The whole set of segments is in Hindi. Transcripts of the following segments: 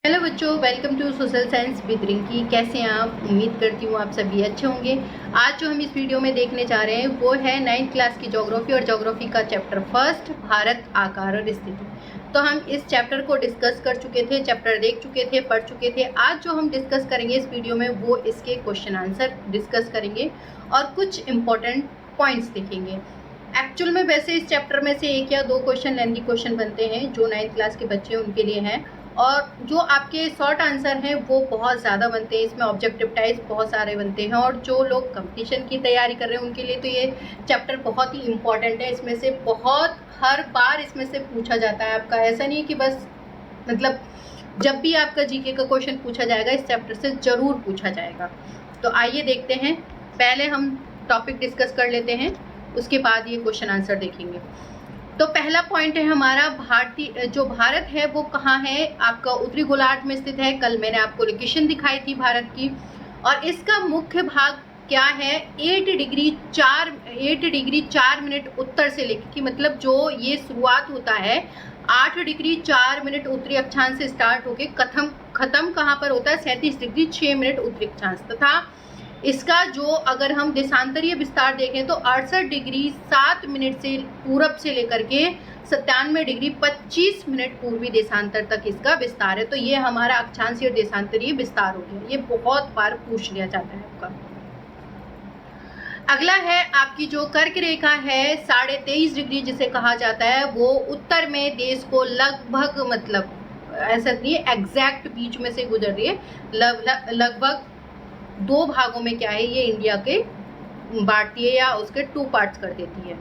हेलो बच्चों, welcome to social science with Rinki. कैसे हैं आप? उम्मीद करती हूँ आप सभी अच्छे होंगे। आज जो हम इस वीडियो में देखने जा रहे हैं वो है 9th क्लास की ज्योग्राफी और ज्योग्राफी का चैप्टर फर्स्ट, भारत, आकार और स्थिति। तो हम इस चैप्टर को डिस्कस कर चुके थे, चैप्टर देख चुके थे, पढ़ चुके थे। आज जो हम डिस्कस करेंगे इस वीडियो में वो इसके क्वेश्चन आंसर डिस्कस करेंगे और कुछ इंपॉर्टेंट पॉइंट्स देखेंगे। एक्चुअल में वैसे इस चैप्टर में से एक या दो क्वेश्चन लेंथी क्वेश्चन बनते हैं जो 9th क्लास के बच्चे हैं उनके लिए हैं, और जो आपके शॉर्ट आंसर हैं वो बहुत ज़्यादा बनते हैं। इसमें ऑब्जेक्टिव टाइप्स बहुत सारे बनते हैं, और जो लोग कंपटीशन की तैयारी कर रहे हैं उनके लिए तो ये चैप्टर बहुत ही इम्पॉर्टेंट है। इसमें से बहुत हर बार इसमें से पूछा जाता है आपका। ऐसा नहीं कि बस मतलब जब भी आपका जीके का क्वेश्चन पूछा जाएगा इस चैप्टर से ज़रूर पूछा जाएगा। तो आइए देखते हैं, पहले हम टॉपिक डिस्कस कर लेते हैं, उसके बाद ये क्वेश्चन आंसर देखेंगे। तो पहला पॉइंट है हमारा, जो भारत है वो कहाँ है? आपका उत्तरी गोलार्ध में स्थित है। कल मैंने आपको लोकेशन दिखाई थी भारत की, और इसका मुख्य भाग क्या है? 8 डिग्री 4 मिनट उत्तर से लेकर, कि मतलब जो ये शुरुआत होता है 8 डिग्री 4 मिनट उत्तरी अक्षांश से स्टार्ट होके खत्म कहाँ पर होता है? 37 डिग्री 6 मिनट उत्तरी अक्षांश। तथा इसका जो अगर हम देशांतरीय विस्तार देखें तो 68 डिग्री 7 मिनट से पूरब से लेकर के 97 डिग्री 25 मिनट पूर्वी देशांतर तक इसका विस्तार है। तो ये हमारा अक्षांशीय और देशांतरीय विस्तार हो गया। ये बहुत बार पूछ लिया जाता है आपका। अगला है आपकी जो कर्क रेखा है 23.5 डिग्री जिसे कहा जाता है, वो उत्तर में देश को लगभग, मतलब ऐसा नहीं है एग्जैक्ट बीच में से गुजर रही है, लगभग 2 भागों में क्या है ये इंडिया के बांटती है, या उसके 2 पार्ट्स कर देती है।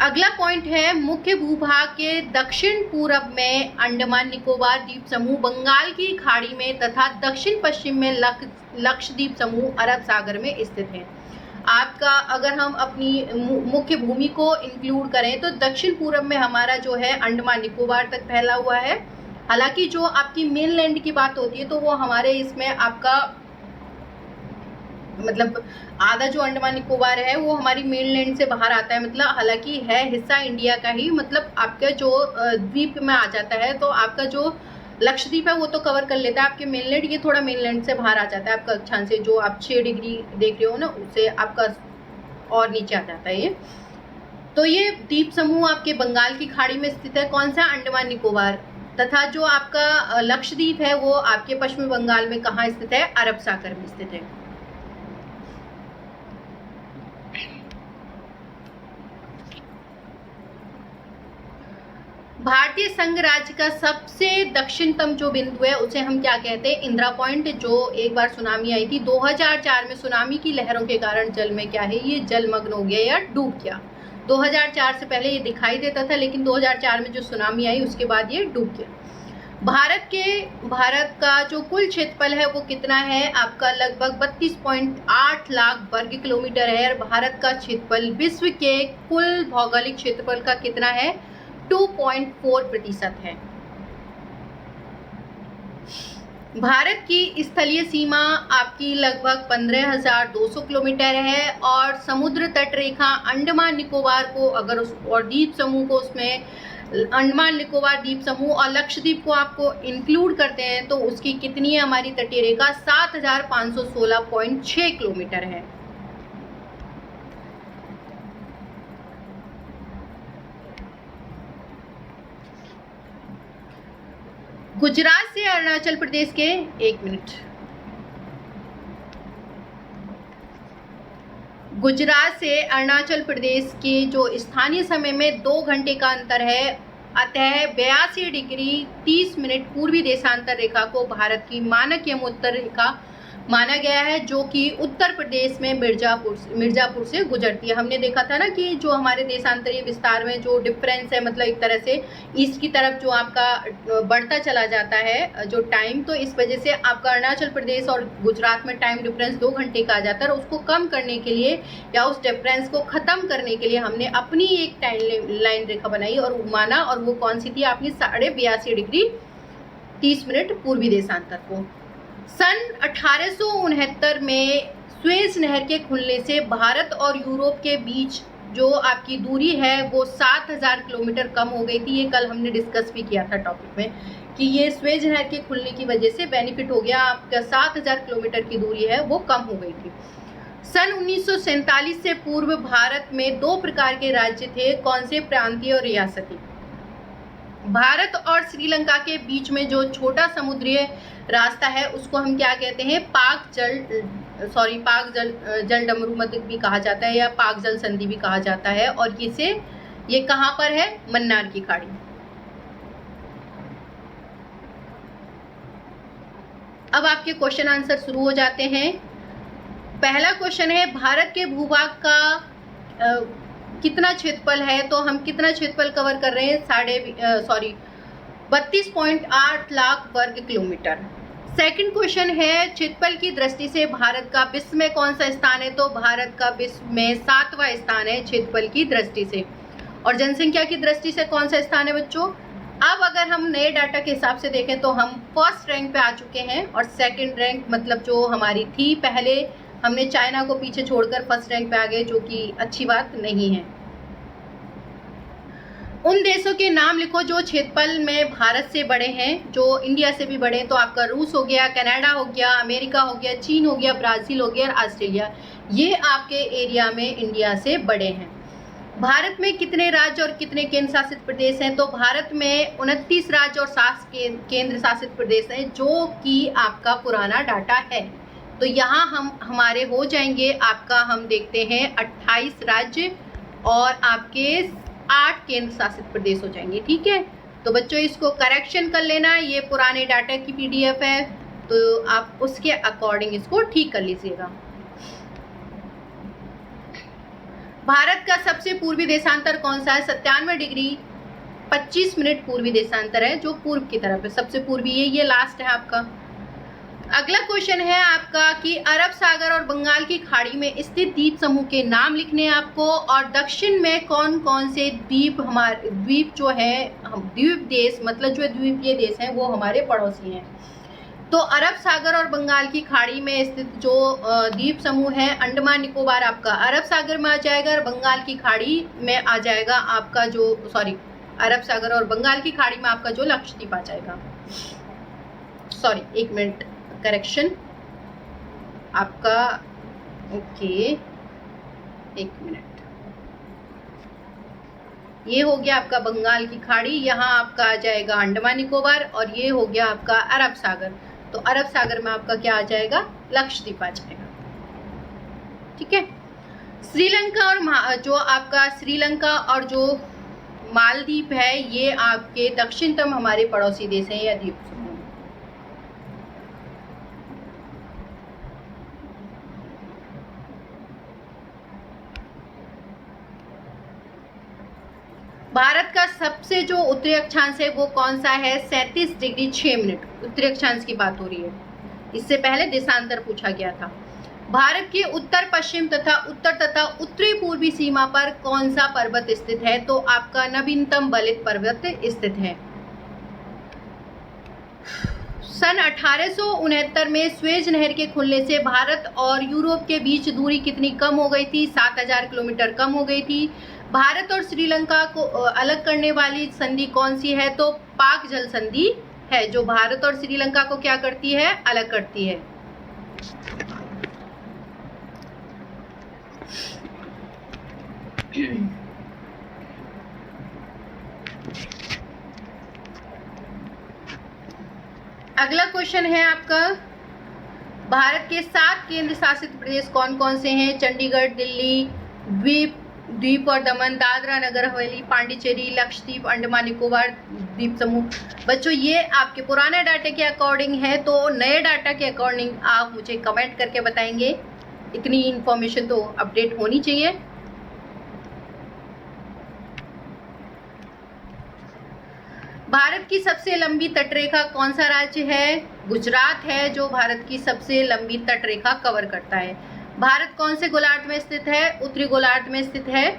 अगला पॉइंट है, मुख्य भूभाग के दक्षिण पूर्व में अंडमान निकोबार द्वीप समूह बंगाल की खाड़ी में तथा दक्षिण पश्चिम में लक्षद्वीप समूह अरब सागर में स्थित है। आपका अगर हम अपनी मुख्य भूमि को इंक्लूड करें तो दक्षिण पूर्व में हमारा जो है अंडमान निकोबार तक फैला हुआ है। हालांकि जो आपकी मेनलैंड की बात होती है तो वो हमारे इसमें आपका मतलब आधा जो अंडमान निकोबार है वो हमारी मेनलैंड से बाहर आता है, मतलब हालांकि है हिस्सा इंडिया का ही, मतलब आपका जो द्वीप में आ जाता है। तो आपका जो लक्षद्वीप है वो तो कवर कर लेता है, आपके मेनलैंड ये थोड़ा मेनलैंड से बाहर आ जाता है आपका अक्षांश से, जो आप 6 डिग्री देख रहे हो ना उससे आपका और नीचे आ जाता है ये। तो ये द्वीप समूह आपके बंगाल की खाड़ी में स्थित है। कौन सा? अंडमान निकोबार। तथा जो आपका लक्षद्वीप है वो आपके पश्चिमी बंगाल में कहाँ स्थित है? अरब सागर में स्थित है। भारतीय संघ राज्य का सबसे दक्षिणतम जो बिंदु है उसे हम क्या कहते हैं? इंदिरा पॉइंट। जो एक बार सुनामी आई थी 2004 में, सुनामी की लहरों के कारण जल में क्या है ये जलमग्न हो गया या डूब गया। 2004 से पहले ये दिखाई देता था, लेकिन 2004 में जो सुनामी आई उसके बाद ये डूब गया। भारत का जो कुल क्षेत्रफल है वो कितना है? आपका लगभग 32.8 लाख वर्ग किलोमीटर है। और भारत का क्षेत्रफल विश्व के कुल भौगोलिक क्षेत्रफल का कितना है? 2.4% है। भारत की स्थलीय सीमा आपकी लगभग 15,200 किलोमीटर है, और समुद्र तट रेखा अंडमान निकोबार को अगर और द्वीप समूह को, उसमें अंडमान निकोबार द्वीप समूह और लक्षद्वीप को आपको इंक्लूड करते हैं तो उसकी कितनी है हमारी तटीय रेखा? 7,516.6 किलोमीटर है। गुजरात से अरुणाचल प्रदेश के, एक मिनट, गुजरात से अरुणाचल प्रदेश के जो स्थानीय समय में 2 घंटे का अंतर है, अतः 82 डिग्री 30 मिनट पूर्वी देशांतर रेखा को भारत की मानक यमोत्तर रेखा माना गया है, जो कि उत्तर प्रदेश में मिर्जापुर से गुजरती है। हमने देखा था ना कि जो हमारे देशांतरीय विस्तार में जो डिफरेंस है, मतलब एक तरह से ईस्ट की तरफ जो आपका बढ़ता चला जाता है जो टाइम, तो इस वजह से आपका अरुणाचल प्रदेश और गुजरात में टाइम डिफरेंस 2 घंटे का आ जाता है। और उसको कम करने के लिए या उस डिफरेंस को ख़त्म करने के लिए हमने अपनी एक टाइम लाइन रेखा बनाई और माना, और वो कौन सी थी? आपने 82 डिग्री 30 मिनट पूर्वी देशांतर को। सन 1869 में स्वेज नहर के खुलने से भारत और यूरोप के बीच जो आपकी दूरी है वो 7,000 किलोमीटर कम हो गई थी। ये कल हमने डिस्कस भी किया था टॉपिक में कि ये स्वेज नहर के खुलने की वजह से बेनिफिट हो गया, आपका 7000 किलोमीटर की दूरी है वो कम हो गई थी। सन 1947 से पूर्व भारत में 2 प्रकार के राज्य थे, कौन से? प्रांतीय और रियासती। भारत और श्रीलंका के बीच में जो छोटा समुद्रीय रास्ता है उसको हम क्या कहते हैं? पाक जल डमरू मध्य भी कहा जाता है या पाक जल संधि भी कहा जाता है। और ये कहां पर है? मन्नार की खाड़ी। अब आपके क्वेश्चन आंसर शुरू हो जाते हैं। पहला क्वेश्चन है, भारत के भूभाग का कितना क्षेत्रफल है? तो हम कितना क्षेत्रफल कवर कर रहे हैं? 32.8 लाख वर्ग किलोमीटर। सेकंड क्वेश्चन है, क्षेत्रफल की दृष्टि से भारत का विश्व में कौन सा स्थान है? तो भारत का विश्व में 7वां स्थान है क्षेत्रफल की दृष्टि से। और जनसंख्या की दृष्टि से कौन सा स्थान है बच्चों? अब अगर हम नए डाटा के हिसाब से देखें तो हम फर्स्ट रैंक पे आ चुके हैं, और सेकंड रैंक मतलब जो हमारी थी पहले, हमने चाइना को पीछे छोड़कर फर्स्ट रैंक पे आ गए, जो कि अच्छी बात नहीं है। उन देशों के नाम लिखो जो क्षेत्रफल में भारत से बड़े हैं, जो इंडिया से भी बड़े हैं। तो आपका रूस हो गया, कनाडा हो गया, अमेरिका हो गया, चीन हो गया, ब्राजील हो गया और ऑस्ट्रेलिया, ये आपके एरिया में इंडिया से बड़े हैं। भारत में कितने राज्य और कितने केंद्र शासित प्रदेश हैं? तो भारत में 29 राज्य और 7 केंद्र शासित प्रदेश हैं, जो कि आपका पुराना डाटा है। तो यहाँ हमारे हो जाएंगे आपका, हम देखते हैं 28 राज्य और आपके 8 केंद्र शासित प्रदेश हो जाएंगे। ठीक है, तो बच्चों इसको करेक्शन कर लेना, ये पुराने डाटा की PDF है, तो आप उसके अकॉर्डिंग इसको ठीक कर लीजिएगा। भारत का सबसे पूर्वी देशांतर कौन सा है? 97 डिग्री 25 मिनट पूर्वी देशांतर है, जो पूर्व की तरफ है, सबसे पूर्वी ये लास्ट है आपका। अगला क्वेश्चन है आपका कि अरब सागर और बंगाल की खाड़ी में स्थित द्वीप समूह के नाम लिखने हैं आपको, और दक्षिण में कौन कौन से द्वीप जो है, द्वीप देश मतलब जो द्वीपीय देश हैं वो हमारे पड़ोसी हैं। तो अरब सागर और बंगाल की खाड़ी में स्थित जो द्वीप समूह है, अंडमान निकोबार आपका अरब सागर में आ जाएगा, और बंगाल की खाड़ी में आ जाएगा आपका अरब सागर और बंगाल की खाड़ी में आपका जो लक्षद्वीप आ जाएगा। एक मिनट, करेक्शन आपका, ओके एक मिनट, ये हो गया आपका बंगाल की खाड़ी, यहाँ आपका आ जाएगा अंडमान निकोबार, और ये हो गया आपका अरब सागर। तो अरब सागर में आपका क्या आ जाएगा? लक्षद्वीप आ जाएगा। ठीक है, श्रीलंका और जो मालदीव है, ये आपके दक्षिणतम हमारे पड़ोसी देश हैं या द्वीप समूह। भारत का सबसे जो उत्तरी अक्षांश है वो कौन सा है? 37 डिग्री 6 मिनट उत्तरी अक्षांश की बात हो रही है। इससे पहले देशांतर पूछा गया था। भारत के उत्तर पश्चिम तथा उत्तरी पूर्वी सीमा पर कौन सा पर्वत स्थित है? तो आपका नवीनतम बलित पर्वत स्थित है। सन 1869 में स्वेज नहर के खुलने से भारत और यूरोप के बीच दूरी कितनी कम हो गई थी? 7000 किलोमीटर कम हो गई थी। भारत और श्रीलंका को अलग करने वाली संधि कौन सी है? तो पाक जल संधि है, जो भारत और श्रीलंका को क्या करती है? अलग करती है। अगला क्वेश्चन है आपका, भारत के 7 केंद्र शासित प्रदेश कौन कौन से हैं? चंडीगढ़, दिल्ली, द्वीप और दमन, दादरा नगर हवेली, पांडिचेरी, लक्षद्वीप, अंडमान निकोबार द्वीप समूह। बच्चों ये आपके पुराने डाटा के अकॉर्डिंग है, तो नए डाटा के अकॉर्डिंग आप मुझे कमेंट करके बताएंगे। इतनी इन्फॉर्मेशन तो अपडेट होनी चाहिए। भारत की सबसे लंबी तटरेखा कौन सा राज्य है? गुजरात है, जो भारत की सबसे लंबी तटरेखा कवर करता है। भारत कौन से गोलार्ध में स्थित है? उत्तरी गोलार्ध में स्थित है।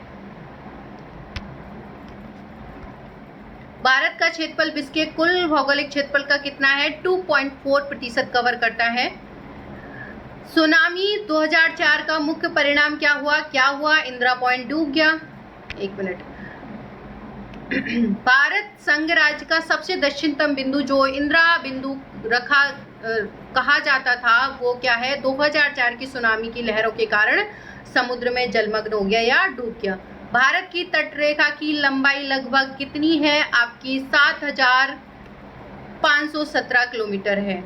भारत का क्षेत्रफल विश्व के कुल भौगोलिक क्षेत्रफल का कितना है? 2.4% कवर करता है। सुनामी 2004 का मुख्य परिणाम क्या हुआ? इंदिरा पॉइंट डूब गया। एक मिनट, भारत संघ राज्य का सबसे दक्षिणतम बिंदु जो इंदिरा बिंदु कहा जाता था वो क्या है? 2004 की सुनामी की लहरों के कारण समुद्र में जलमग्न हो गया या डूब गया। भारत की तटरेखा की लंबाई लगभग कितनी है आपकी? 7,517 किलोमीटर है।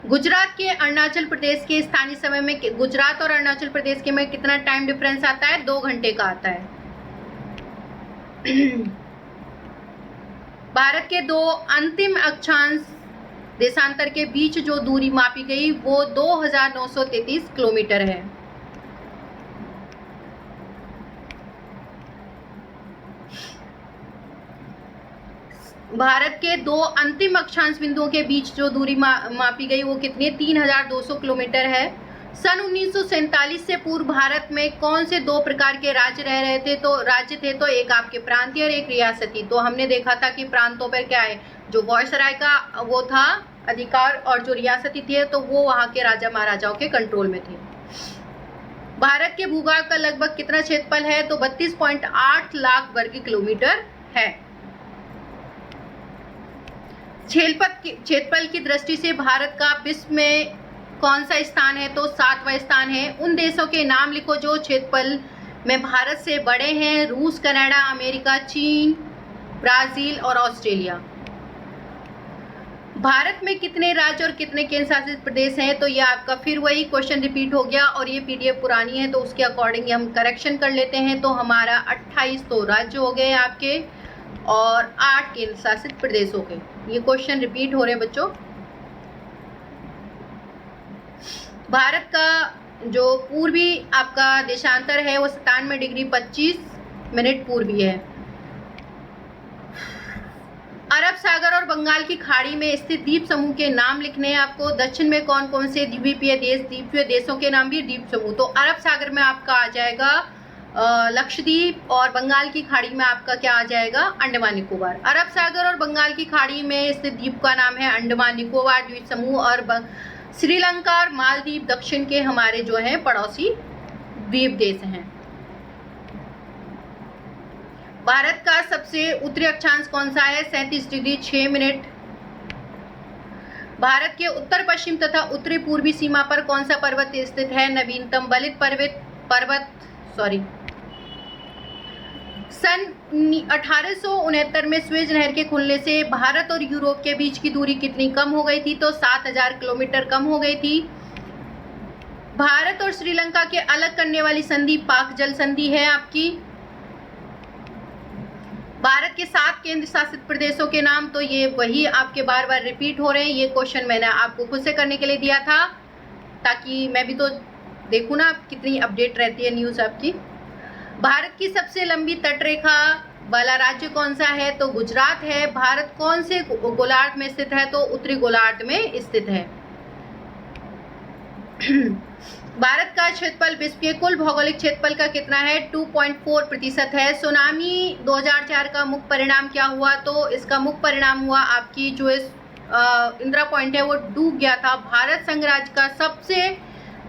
गुजरात के अरुणाचल प्रदेश के स्थानीय समय में, गुजरात और अरुणाचल प्रदेश के में कितना टाइम डिफरेंस आता है? 2 घंटे का आता है। भारत के 2 अंतिम अक्षांश देशांतर के बीच जो दूरी मापी गई वो 2,933 किलोमीटर है। भारत के 2 अंतिम अक्षांश बिंदुओं के बीच जो दूरी मापी गई वो कितनी? 3,200 किलोमीटर है। सन 1947 से पूर्व भारत में कौन से 2 प्रकार के राज्य रह रहे थे? तो राज्य थे तो एक आपके प्रांतीय और एक रियासती। तो हमने देखा था कि प्रांतों पर क्या है, जो वायसराय का वो था अधिकार, और जो रियासती थे तो वो वहां के राजा महाराजाओं के कंट्रोल में थे। भारत के भूभाग का लगभग कितना क्षेत्रफल है? तो 32.8 लाख वर्ग किलोमीटर है। क्षेत्रफल की दृष्टि से भारत का विश्व में कौन सा स्थान है? तो 7वां स्थान है। उन देशों के नाम लिखो जो क्षेत्रफल में भारत से बड़े हैं। रूस, कनाडा, अमेरिका, चीन, ब्राजील और ऑस्ट्रेलिया। भारत में कितने राज्य और कितने केंद्र शासित प्रदेश हैं? तो ये आपका फिर वही क्वेश्चन रिपीट हो गया और ये पीडीएफ पुरानी है तो उसके अकॉर्डिंग हम करेक्शन कर लेते हैं। तो हमारा 28 तो राज्य हो गए आपके और 8 केंद्र शासित प्रदेश हो गए। ये क्वेश्चन रिपीट हो रहे हैं बच्चों। भारत का जो पूर्वी आपका देशांतर है वो 97 डिग्री 25 मिनट पूर्वी है। अरब सागर और बंगाल की खाड़ी में स्थित द्वीप समूह के नाम लिखने हैं आपको। दक्षिण में कौन कौन से द्वीपीय देशों के नाम भी द्वीप समूह। तो अरब सागर में आपका आ जाएगा लक्षद्वीप और बंगाल की खाड़ी में आपका क्या आ जाएगा? अंडमान निकोबार। अरब सागर और बंगाल की खाड़ी में स्थित द्वीप का नाम है अंडमान निकोबार द्वीप समूह। और श्रीलंका और मालदीव दक्षिण के हमारे जो हैं पड़ोसी द्वीप देश हैं। भारत का सबसे उत्तरी अक्षांश कौन सा है? 37 डिग्री 6 मिनट। भारत के उत्तर पश्चिम तथा उत्तरी पूर्वी सीमा पर कौन सा पर्वत स्थित है? नवीनतम बलित पर्वत सन 1869 में स्वेज नहर के खुलने से भारत और यूरोप के बीच की दूरी कितनी कम हो गई थी? तो 7,000 किलोमीटर कम हो गई थी। भारत और श्रीलंका के अलग करने वाली संधि पाक जल संधि है आपकी। भारत के 7 केंद्र शासित प्रदेशों के नाम, तो ये वही आपके बार बार रिपीट हो रहे हैं। ये क्वेश्चन मैंने आपको खुद से करने के लिए दिया था ताकि मैं भी तो देखूँ ना कितनी अपडेट रहती है न्यूज़ आपकी। भारत की सबसे लंबी तटरेखा वाला राज्य कौन सा है? तो गुजरात है। भारत कौन से गोलार्ध में स्थित है? तो उत्तरी गोलार्ध में स्थित है। भारत का क्षेत्रफल विश्व के कुल भौगोलिक क्षेत्रफल का कितना है? 2.4% है। सुनामी 2004 का मुख्य परिणाम क्या हुआ? तो इसका मुख्य परिणाम हुआ आपकी जो इंदिरा पॉइंट है वो डूब गया था। भारत संघ राज्य का सबसे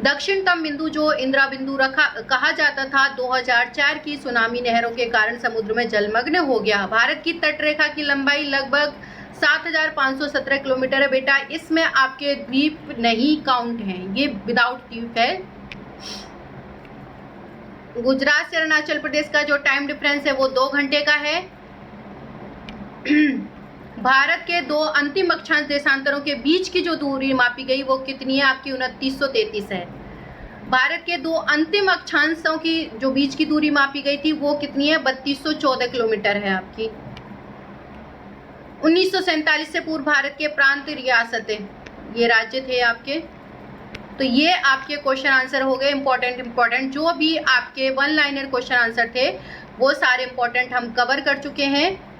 दक्षिणतम बिंदु जो इंदिरा बिंदु कहा जाता था 2004 की सुनामी लहरों के कारण समुद्र में जलमग्न हो गया। भारत की तटरेखा की लंबाई लगभग 7,517 किलोमीटर है बेटा। इसमें आपके द्वीप नहीं काउंट हैं, ये विदाउट द्वीप है। गुजरात से अरुणाचल प्रदेश का जो टाइम डिफरेंस है वो 2 घंटे का है। भारत के 2 अंतिम अक्षांश देशांतरों के बीच की जो दूरी मापी गई वो कितनी है? आपकी 2933 है। भारत के 2 अंतिम अक्षांशों की जो बीच की दूरी मापी गई थी वो कितनी है? 3214 किलोमीटर है आपकी। 1947 से पूर्व भारत के प्रांत रियासतें ये राज्य थे आपके। तो ये आपके क्वेश्चन आंसर हो गए इंपॉर्टेंट जो भी आपके 1 लाइनर क्वेश्चन आंसर थे वो सारे इंपॉर्टेंट हम कवर कर चुके हैं।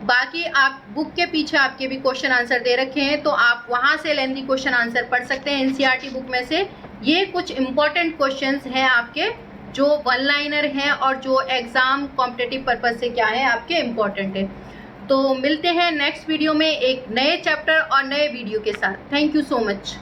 बाकी आप बुक के पीछे आपके भी क्वेश्चन आंसर दे रखे हैं तो आप वहां से लेंथी क्वेश्चन आंसर पढ़ सकते हैं एनसीईआरटी बुक में से। ये कुछ इंपॉर्टेंट क्वेश्चंस हैं आपके जो 1 लाइनर हैं और जो एग्जाम कॉम्पिटिटिव पर्पज से क्या है आपके इम्पॉर्टेंट है। तो मिलते हैं नेक्स्ट वीडियो में एक नए चैप्टर और नए वीडियो के साथ। Thank you so much.